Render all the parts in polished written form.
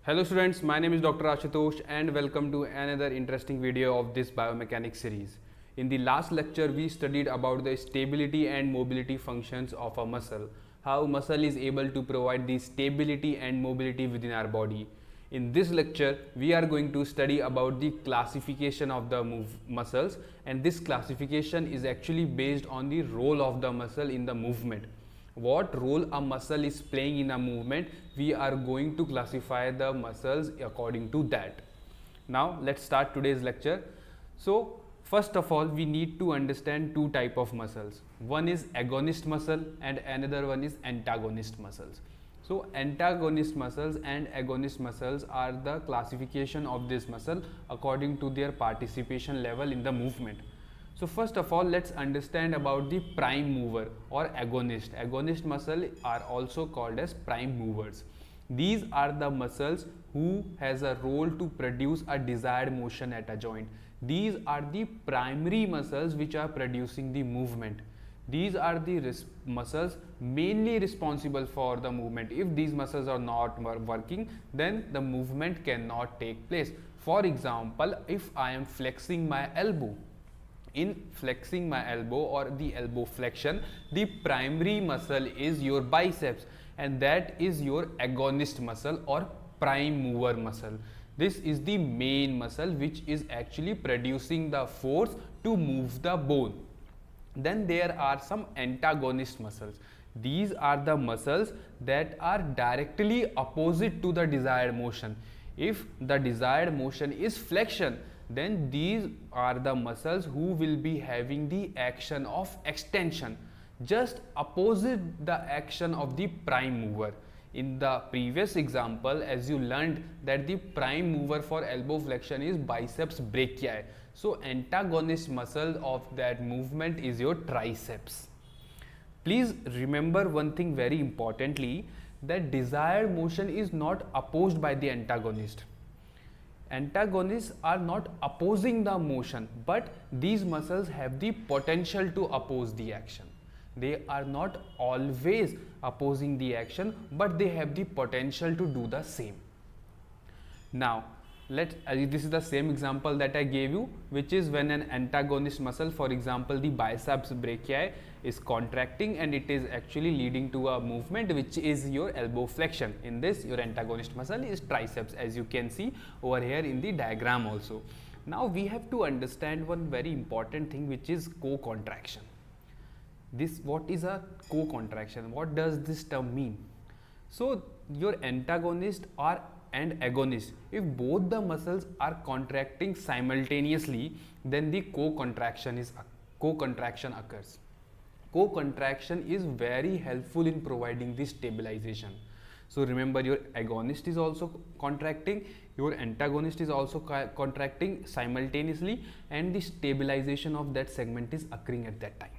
Hello students, my name is Dr. Ashutosh and welcome to another interesting video of this biomechanics series. In the last lecture, we studied about the stability and mobility functions of a muscle, how muscle is able to provide the stability and mobility within our body. In this lecture, we are going to study about the classification of the muscles, and this classification is actually based on the role of the muscle in the movement. What role a muscle is playing in a movement, we are going to classify the muscles according to that. Now let's start today's lecture. So first of all, we need to understand two type of muscles. One is agonist muscle and another one is antagonist muscles. So antagonist muscles and agonist muscles are the classification of this muscle according to their participation level in the movement. So first of all, let's understand about the prime mover or agonist. Agonist muscle are also called as prime movers. These are the muscles who has a role to produce a desired motion at a joint. These are the primary muscles which are producing the movement. These are the muscles mainly responsible for the movement. If these muscles are not working, then the movement cannot take place. For example, if I am flexing my elbow, in flexing my elbow or the elbow flexion, the primary muscle is your biceps, and that is your agonist muscle or prime mover muscle. This is the main muscle which is actually producing the force to move the bone. Then there are some antagonist muscles. These are the muscles that are directly opposite to the desired motion. If the desired motion is flexion, then these are the muscles who will be having the action of extension, just opposite the action of the prime mover. In the previous example, as you learned that the prime mover for elbow flexion is biceps brachii. So antagonist muscle of that movement is your triceps. Please remember one thing very importantly, that desired motion is not opposed by the antagonist. Antagonists are not opposing the motion, but these muscles have the potential to oppose the action. They are not always opposing the action, but they have the potential to do the same. Now, this is the same example that I gave you, which is when an antagonist muscle, for example the biceps brachii, is contracting and it is actually leading to a movement which is your elbow flexion. In this, your antagonist muscle is triceps, as you can see over here in the diagram also. Now we have to understand one very important thing, which is co-contraction. What is a co-contraction? What does this term mean? So your antagonist and agonist, if both the muscles are contracting simultaneously, then the co-contraction occurs. Co-contraction is very helpful in providing this stabilization. So remember, your agonist is also contracting, your antagonist is also contracting simultaneously, and the stabilization of that segment is occurring at that time.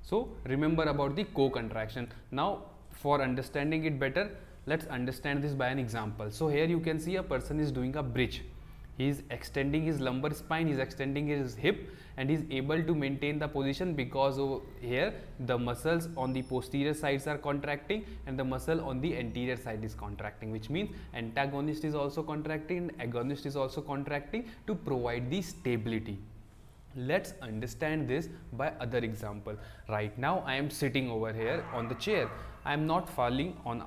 So remember about the co-contraction. Now for understanding it better, let's understand this by an example. So here you can see a person is doing a bridge. He is extending his lumbar spine, he is extending his hip, and he is able to maintain the position because over here the muscles on the posterior sides are contracting and the muscle on the anterior side is contracting, which means antagonist is also contracting and agonist is also contracting to provide the stability. Let's understand this by other example. Right now I am sitting over here on the chair. I am not falling on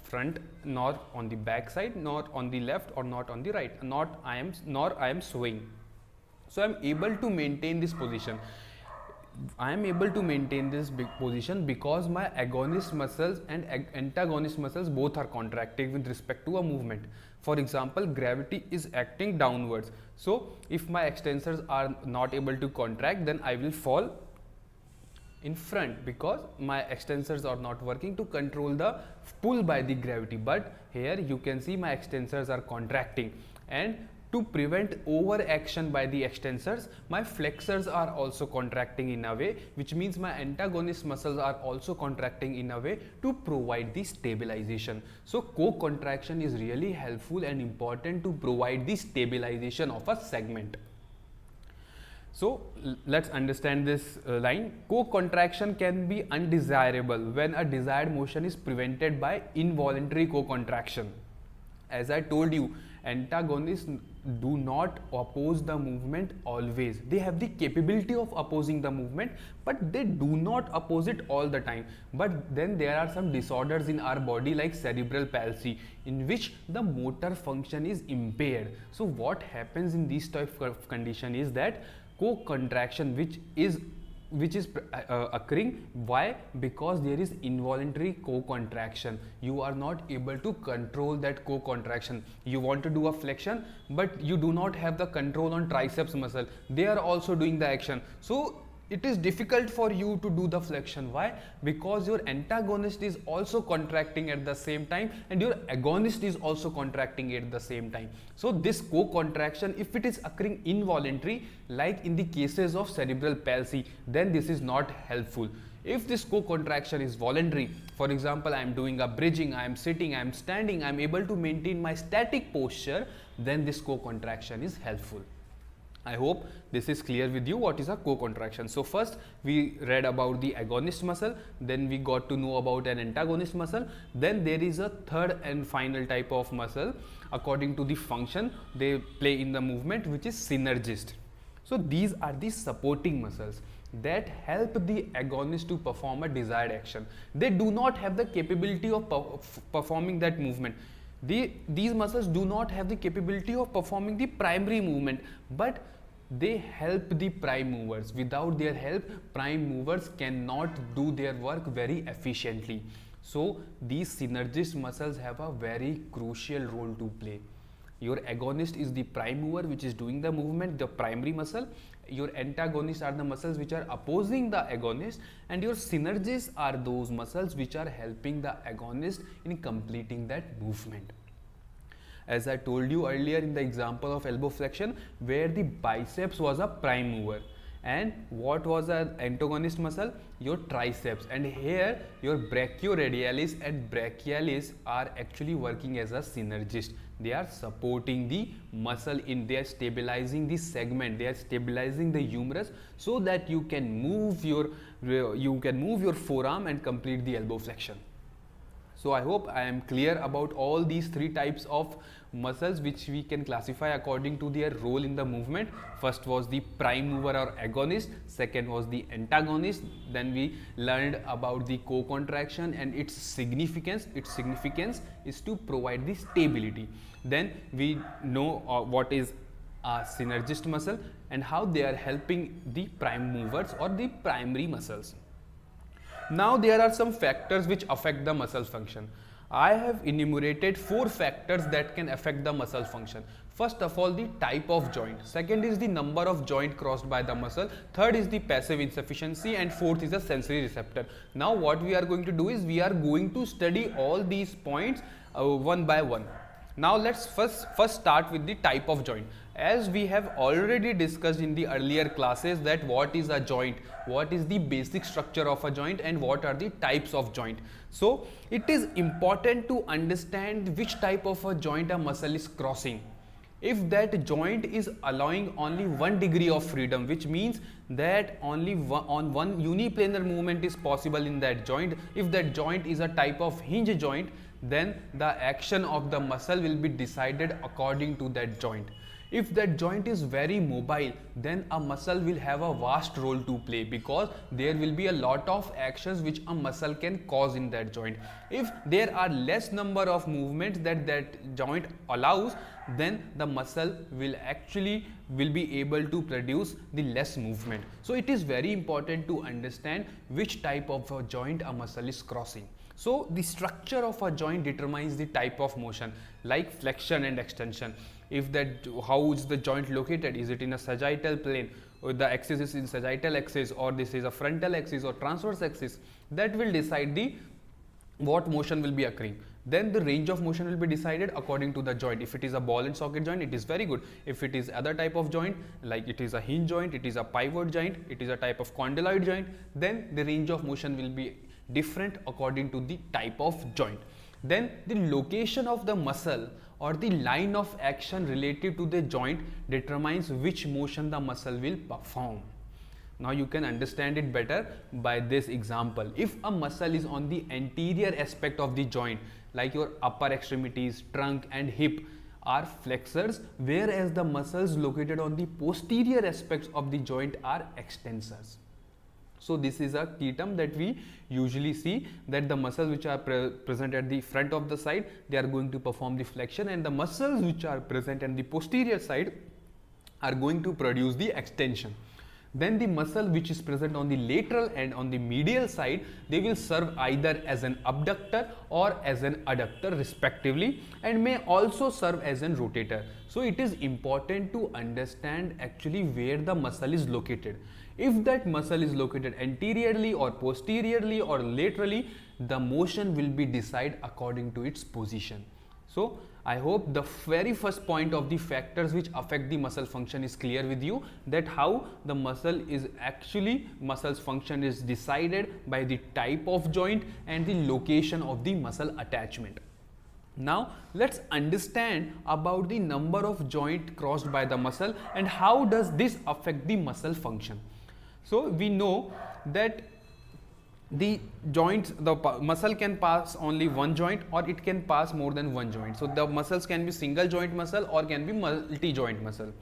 front, nor on the back side, nor on the left, or not on the right, nor I am swaying. So I am able to maintain this position. I am able to maintain this big position because my agonist muscles and antagonist muscles both are contracting with respect to a movement. For example, gravity is acting downwards. So if my extensors are not able to contract, then I will fall in front because my extensors are not working to control the pull by the gravity. But here you can see my extensors are contracting, and to prevent overaction by the extensors, my flexors are also contracting in a way, which means my antagonist muscles are also contracting in a way to provide the stabilization. So co-contraction is really helpful and important to provide the stabilization of a segment. So let's understand this line. Co-contraction can be undesirable when a desired motion is prevented by involuntary co-contraction. As I told you, antagonists do not oppose the movement always. They have the capability of opposing the movement, but they do not oppose it all the time. But then there are some disorders in our body like cerebral palsy, in which the motor function is impaired. So what happens in this type of condition is that co-contraction which is occurring. Why? Because there is involuntary co-contraction. You are not able to control that co-contraction. You want to do a flexion, but you do not have the control on triceps muscle. They are also doing the action. So it is difficult for you to do the flexion. Why? Because your antagonist is also contracting at the same time and your agonist is also contracting at the same time. So this co-contraction, if it is occurring involuntary, like in the cases of cerebral palsy, then this is not helpful. If this co-contraction is voluntary, for example, I am doing a bridging, I am sitting, I am standing, I am able to maintain my static posture, then this co-contraction is helpful. I hope this is clear with you what is a co-contraction. So first we read about the agonist muscle, then we got to know about an antagonist muscle. Then there is a third and final type of muscle according to the function they play in the movement, which is synergist. So these are the supporting muscles that help the agonist to perform a desired action. They do not have the capability of performing that movement. These muscles do not have the capability of performing the primary movement, but they help the prime movers. Without their help, prime movers cannot do their work very efficiently. So these synergist muscles have a very crucial role to play. Your agonist is the prime mover which is doing the movement, the primary muscle. Your antagonists are the muscles which are opposing the agonist, and your synergists are those muscles which are helping the agonist in completing that movement. As I told you earlier in the example of elbow flexion, where the biceps was a prime mover and what was an antagonist muscle? Your triceps. And here your brachioradialis and brachialis are actually working as a synergist. They are supporting the muscle they are stabilizing the segment, they are stabilizing the humerus, so that you can move your forearm and complete the elbow flexion. So I hope I am clear about all these three types of muscles which we can classify according to their role in the movement. First was the prime mover or agonist, second was the antagonist, then we learned about the co-contraction and its significance. Its significance is to provide the stability. Then we know what is a synergist muscle and how they are helping the prime movers or the primary muscles. Now there are some factors which affect the muscle function. I have enumerated 4 factors that can affect the muscle function. First of all, the type of joint. Second is the number of joint crossed by the muscle. Third is the passive insufficiency, and fourth is the sensory receptor. Now what we are going to do is we are going to study all these points one by one. Now let's first start with the type of joint. As we have already discussed in the earlier classes that what is a joint, what is the basic structure of a joint, and what are the types of joint. So it is important to understand which type of a joint a muscle is crossing. If that joint is allowing only 1 degree of freedom, which means that only on one uniplanar movement is possible in that joint. If that joint is a type of hinge joint, then the action of the muscle will be decided according to that joint. If that joint is very mobile, then a muscle will have a vast role to play, because there will be a lot of actions which a muscle can cause in that joint. If there are less number of movements that joint allows, then the muscle will be able to produce the less movement. So it is very important to understand which type of a joint a muscle is crossing. So the structure of a joint determines the type of motion, like flexion and extension. If that, how is the joint located? Is it in a sagittal plane, or the axis is in sagittal axis, or this is a frontal axis or transverse axis? That will decide what motion will be occurring. Then the range of motion will be decided according to the joint. If it is a ball and socket joint, it is very good. If it is other type of joint, like it is a hinge joint, it is a pivot joint, it is a type of condyloid joint, then the range of motion will be different according to the type of joint. Then the location of the muscle or the line of action related to the joint determines which motion the muscle will perform. Now you can understand it better by this example. If a muscle is on the anterior aspect of the joint, like your upper extremities, trunk and hip are flexors, whereas the muscles located on the posterior aspects of the joint are extensors. So this is a key term that we usually see, that the muscles which are present at the front of the side, they are going to perform the flexion, and the muscles which are present at the posterior side are going to produce the extension. Then the muscle which is present on the lateral and on the medial side, they will serve either as an abductor or as an adductor respectively, and may also serve as an rotator. So it is important to understand actually where the muscle is located. If that muscle is located anteriorly or posteriorly or laterally, the motion will be decided according to its position. So I hope the very first point of the factors which affect the muscle function is clear with you, that how the muscle's function is decided by the type of joint and the location of the muscle attachment. Now let's understand about the number of joints crossed by the muscle and how does this affect the muscle function. So we know that the joints, the muscle can pass only one joint or it can pass more than one joint. So the muscles can be single joint muscle or can be multi joint muscle.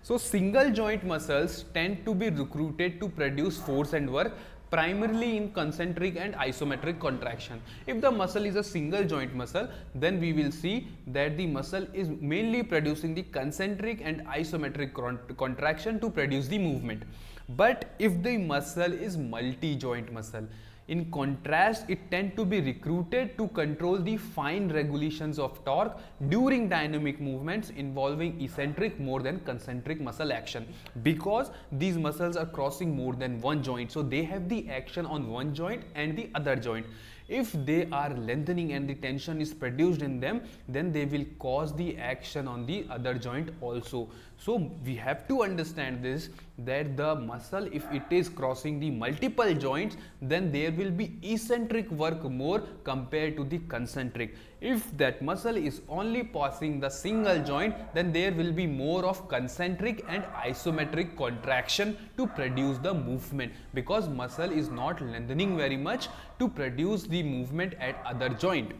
So single joint muscles tend to be recruited to produce force and work primarily in concentric and isometric contraction. If the muscle is a single joint muscle, then we will see that the muscle is mainly producing the concentric and isometric contraction to produce the movement. But if the muscle is multi-joint muscle, in contrast, it tends to be recruited to control the fine regulations of torque during dynamic movements involving eccentric more than concentric muscle action, because these muscles are crossing more than one joint. So they have the action on one joint and the other joint. If they are lengthening and the tension is produced in them, then they will cause the action on the other joint also. So we have to understand this, that the muscle, if it is crossing the multiple joints, then there will be eccentric work more compared to the concentric. If that muscle is only passing the single joint, then there will be more of concentric and isometric contraction to produce the movement, because muscle is not lengthening very much to produce the movement at other joint.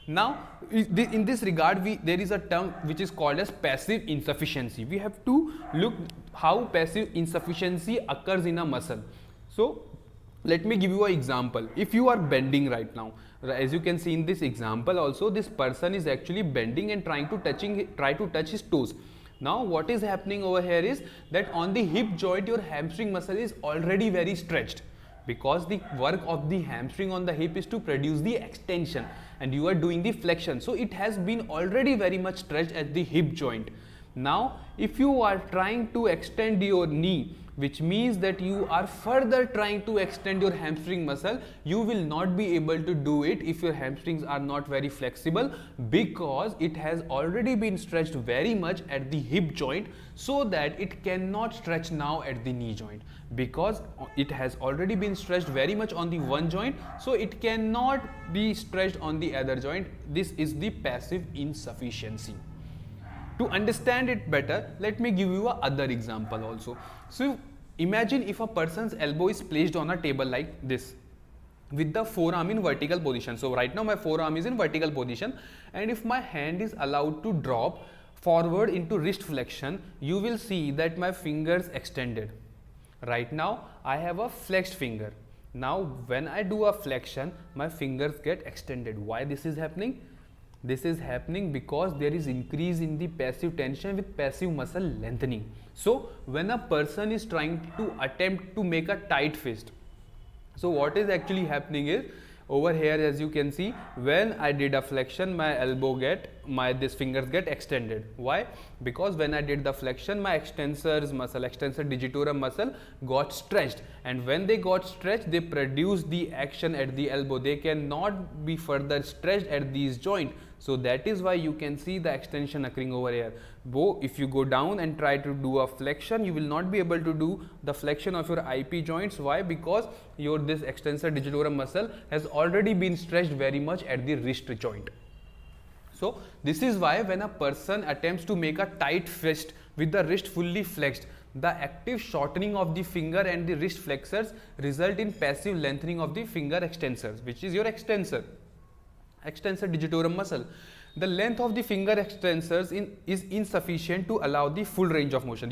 Now in this regard, there is a term which is called as passive insufficiency. We have to look how passive insufficiency occurs in a muscle. So let me give you an example. If you are bending right now, as you can see in this example also, this person is actually bending and try to touch his toes. Now what is happening over here is that on the hip joint, your hamstring muscle is already very stretched, because the work of the hamstring on the hip is to produce the extension and you are doing the flexion. So it has been already very much stretched at the hip joint. Now if you are trying to extend your knee, which means that you are further trying to extend your hamstring muscle, you will not be able to do it if your hamstrings are not very flexible, because it has already been stretched very much at the hip joint, so that it cannot stretch now at the knee joint, because it has already been stretched very much on the one joint, so it cannot be stretched on the other joint. This is the passive insufficiency. To understand it better, let me give you a other example also. So imagine if a person's elbow is placed on a table like this, with the forearm in vertical position. So right now my forearm is in vertical position, and if my hand is allowed to drop forward into wrist flexion, you will see that my fingers extended. Right now I have a flexed finger. Now when I do a flexion, my fingers get extended. Why this is happening? This is happening because there is increase in the passive tension with passive muscle lengthening. So when a person is trying to attempt to make a tight fist, so what is actually happening is, over here as you can see, when I did a flexion, my these fingers get extended. Why? Because when I did the flexion, my extensor digitorum muscle got stretched, and when they got stretched, they produce the action at the elbow. They cannot be further stretched at these joints. So that is why you can see the extension occurring over here. If you go down and try to do a flexion, you will not be able to do the flexion of your IP joints. Why? Because this extensor digitorum muscle has already been stretched very much at the wrist joint. So this is why when a person attempts to make a tight fist with the wrist fully flexed, the active shortening of the finger and the wrist flexors result in passive lengthening of the finger extensors, which is your extensor. extensor digitorum muscle. The length of the finger extensors is insufficient to allow the full range of motion.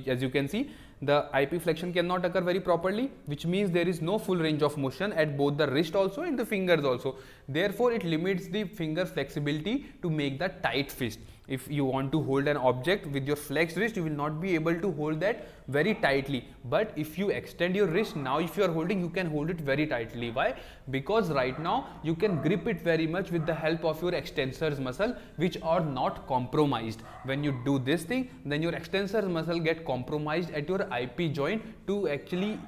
As you can see, the IP flexion cannot occur very properly, which means there is no full range of motion at both the wrist also and the fingers also. Therefore, it limits the finger flexibility to make the tight fist. If you want to hold an object with your flexed wrist, you will not be able to hold that very tightly. But if you extend your wrist, now if you are holding, you can hold it very tightly. Why? Because right now you can grip it very much with the help of your extensors muscle, which are not compromised. When you do this thing, then your extensors muscle get compromised at your IP joint to actually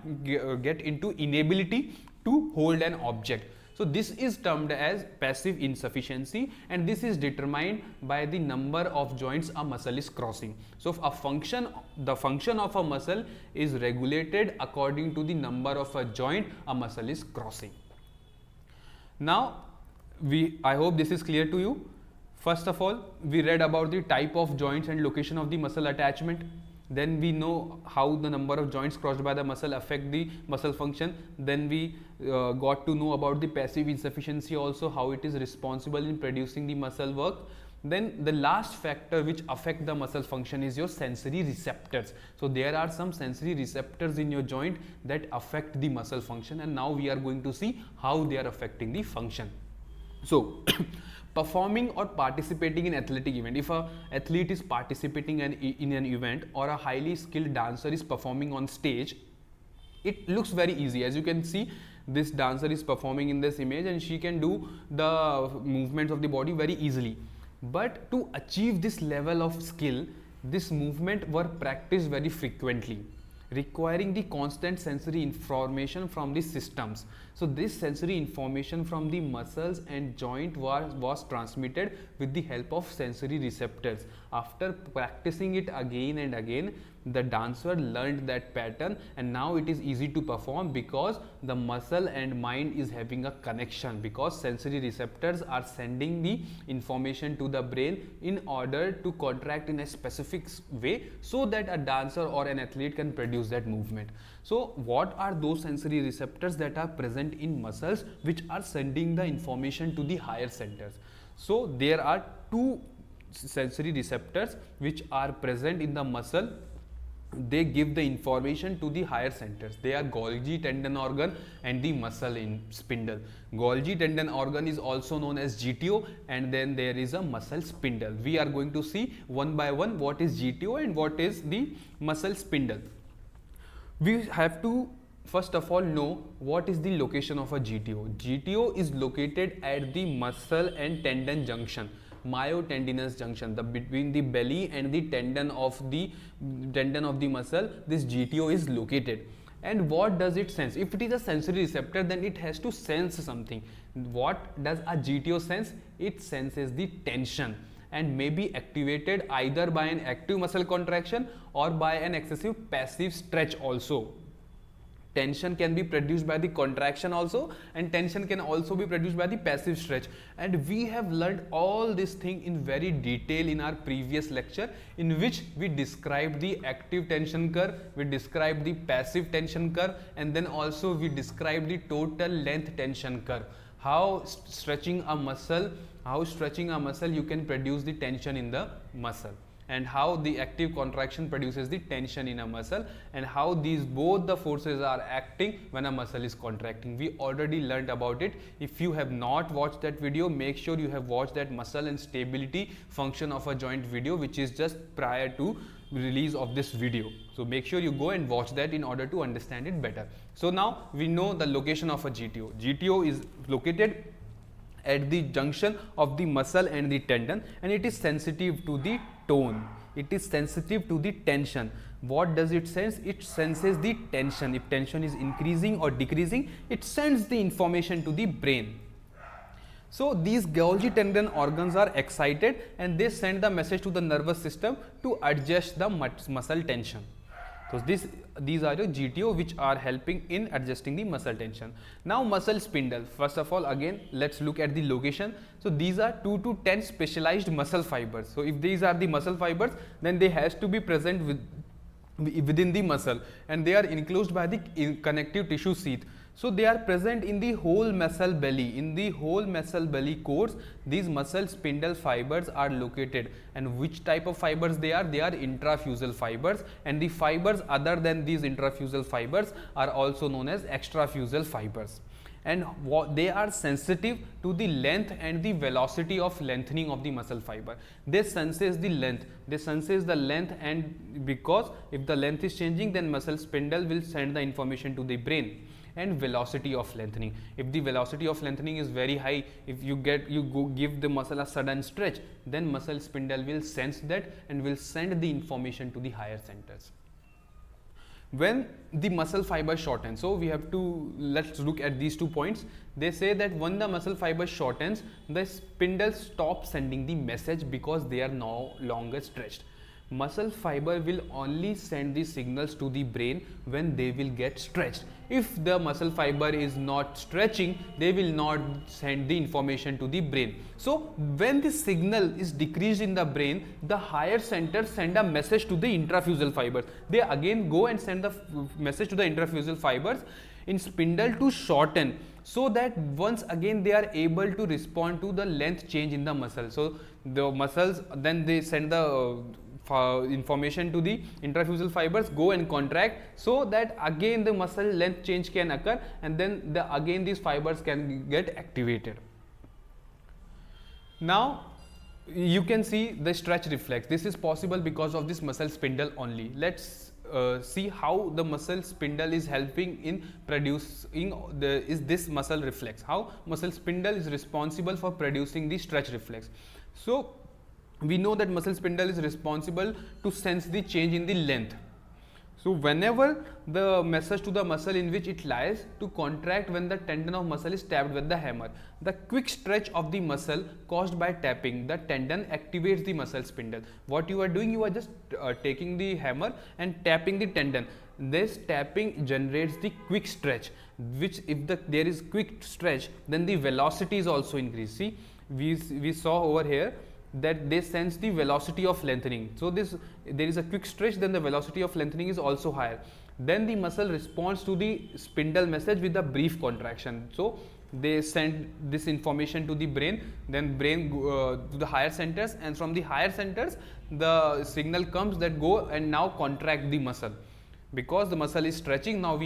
get into inability to hold an object. So this is termed as passive insufficiency, and this is determined by the number of joints a muscle is crossing. So the function of a muscle is regulated according to the number of a joint a muscle is crossing. Now I hope this is clear to you. First of all, we read about the type of joints and location of the muscle attachment. Then we know how the number of joints crossed by the muscle affect the muscle function. Then we got to know about the passive insufficiency also, how it is responsible in producing the muscle work. Then the last factor which affect the muscle function is your sensory receptors. So there are some sensory receptors in your joint that affect the muscle function, and now we are going to see how they are affecting the function. So performing or participating in athletic event. If an athlete is participating in an event, or a highly skilled dancer is performing on stage, it looks very easy. As you can see, this dancer is performing in this image and she can do the movements of the body very easily. But to achieve this level of skill, this movement were practiced very frequently, requiring the constant sensory information from the systems. So this sensory information from the muscles and joint was transmitted with the help of sensory receptors. After practicing it again and again, the dancer learned that pattern, and now it is easy to perform because the muscle and mind is having a connection, because sensory receptors are sending the information to the brain in order to contract in a specific way so that a dancer or an athlete can produce that movement. So what are those sensory receptors that are present in muscles which are sending the information to the higher centers? So there are two sensory receptors which are present in the muscle. They give the information to the higher centers. They are Golgi tendon organ and the muscle in spindle. Golgi tendon organ is also known as GTO, and then there is a muscle spindle. We are going to see one by one what is GTO and what is the muscle spindle. We have to first of all know what is the location of a GTO. GTO is located at the muscle and tendon junction, myotendinous junction, between the belly and the tendon of the muscle. This GTO is located. And what does it sense? If it is a sensory receptor, then it has to sense something. What does a GTO sense? It senses the tension and may be activated either by an active muscle contraction or by an excessive passive stretch also. Tension can be produced by the contraction also, and tension can also be produced by the passive stretch. And we have learned all this thing in very detail in our previous lecture, in which we described the active tension curve, we described the passive tension curve, and then also we described the total length tension curve. How stretching a muscle you can produce the tension in the muscle, and how the active contraction produces the tension in a muscle, and how both the forces are acting when a muscle is contracting. We already learned about it. If you have not watched that video, make sure you have watched that muscle and stability function of a joint video, which is just prior to release of this video. So make sure you go and watch that in order to understand it better. So now we know the location of a GTO. GTO is located at the junction of the muscle and the tendon, and it is sensitive to the tone. It is sensitive to the tension. What does it sense? It senses the tension. If tension is increasing or decreasing, it sends the information to the brain. So these Golgi tendon organs are excited and they send the message to the nervous system to adjust the muscle tension. So these are your GTO which are helping in adjusting the muscle tension. Now muscle spindle. First of all, again let's look at the location. So these are 2 to 10 specialized muscle fibers. So if these are the muscle fibers, then they has to be present within the muscle, and they are enclosed by the connective tissue sheath. So they are present in the whole muscle belly. In the whole muscle belly course, these muscle spindle fibers are located. And which type of fibers they are? They are intrafusal fibers, and the fibers other than these intrafusal fibers are also known as extrafusal fibers. And they are sensitive to the length and the velocity of lengthening of the muscle fiber. They senses the length. They senses the length, and because if the length is changing, then muscle spindle will send the information to the brain. And velocity of lengthening. If the velocity of lengthening is very high, if you give the muscle a sudden stretch, then muscle spindle will sense that and will send the information to the higher centers. When the muscle fiber shortens, so we have to, let's look at these 2 points. They say that when the muscle fiber shortens, the spindle stops sending the message because they are no longer stretched. Muscle fiber will only send the signals to the brain when they will get stretched. If the muscle fiber is not stretching, they will not send the information to the brain. So when the signal is decreased in the brain, the higher centers send a message to the intrafusal fibers. They again go and send the message to the intrafusal fibers in spindle to shorten, so that once again they are able to respond to the length change in the muscle. So the muscles, then they send the information to the intrafusal fibers, go and contract, so that again the muscle length change can occur, and then again these fibers can get activated. Now you can see the stretch reflex. This is possible because of this muscle spindle only. Let's see how the muscle spindle is helping in producing this muscle reflex. How muscle spindle is responsible for producing the stretch reflex. So we know that muscle spindle is responsible to sense the change in the length. So whenever the message to the muscle in which it lies to contract when the tendon of muscle is tapped with the hammer, the quick stretch of the muscle caused by tapping the tendon activates the muscle spindle. What you are doing, you are just taking the hammer and tapping the tendon. This tapping generates the quick stretch, which if there is quick stretch, then the velocity is also increased. See, we saw over here that they sense the velocity of lengthening. So there is a quick stretch, then the velocity of lengthening is also higher. Then the muscle responds to the spindle message with a brief contraction. So they send this information to the brain, then brain to the higher centers, and from the higher centers the signal comes that go and now contract the muscle. Because the muscle is stretching, now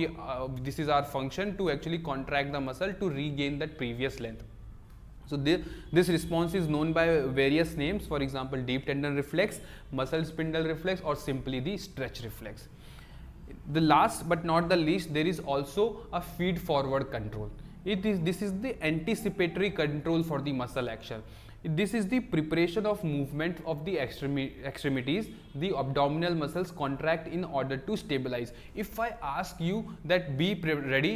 this is our function to actually contract the muscle to regain that previous length. So this response is known by various names, for example deep tendon reflex, muscle spindle reflex, or simply the stretch reflex. The last but not the least, there is also a feed forward control. This is the anticipatory control for the muscle action. This is the preparation of movement of the extremities. The abdominal muscles contract in order to stabilize. If I ask you that be ready,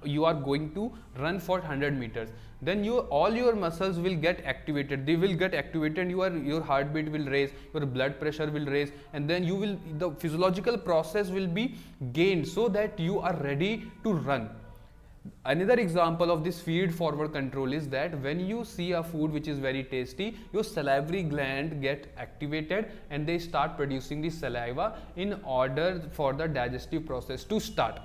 you are going to run for 100 meters, then all your muscles will get activated. They will get activated, your heartbeat will raise, your blood pressure will raise, and then the physiological process will be gained so that you are ready to run. Another example of this feed forward control is that when you see a food which is very tasty, your salivary gland get activated and they start producing the saliva in order for the digestive process to start.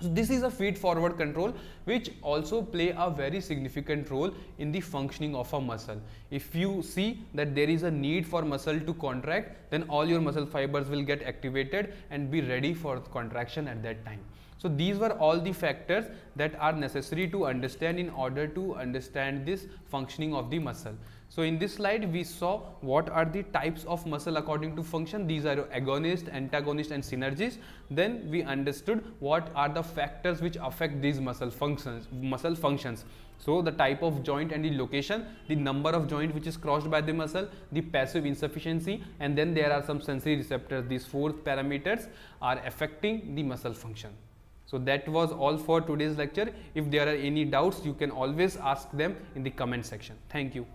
So this is a feed forward control which also play a very significant role in the functioning of a muscle. If you see that there is a need for muscle to contract, then all your muscle fibers will get activated and be ready for contraction at that time. So these were all the factors that are necessary to understand in order to understand this functioning of the muscle. So in this slide we saw what are the types of muscle according to function. These are agonist, antagonist and synergist. Then we understood what are the factors which affect these muscle functions. So the type of joint and the location, the number of joint which is crossed by the muscle, the passive insufficiency, and then there are some sensory receptors. These 4 parameters are affecting the muscle function. So that was all for today's lecture. If there are any doubts, you can always ask them in the comment section. Thank you.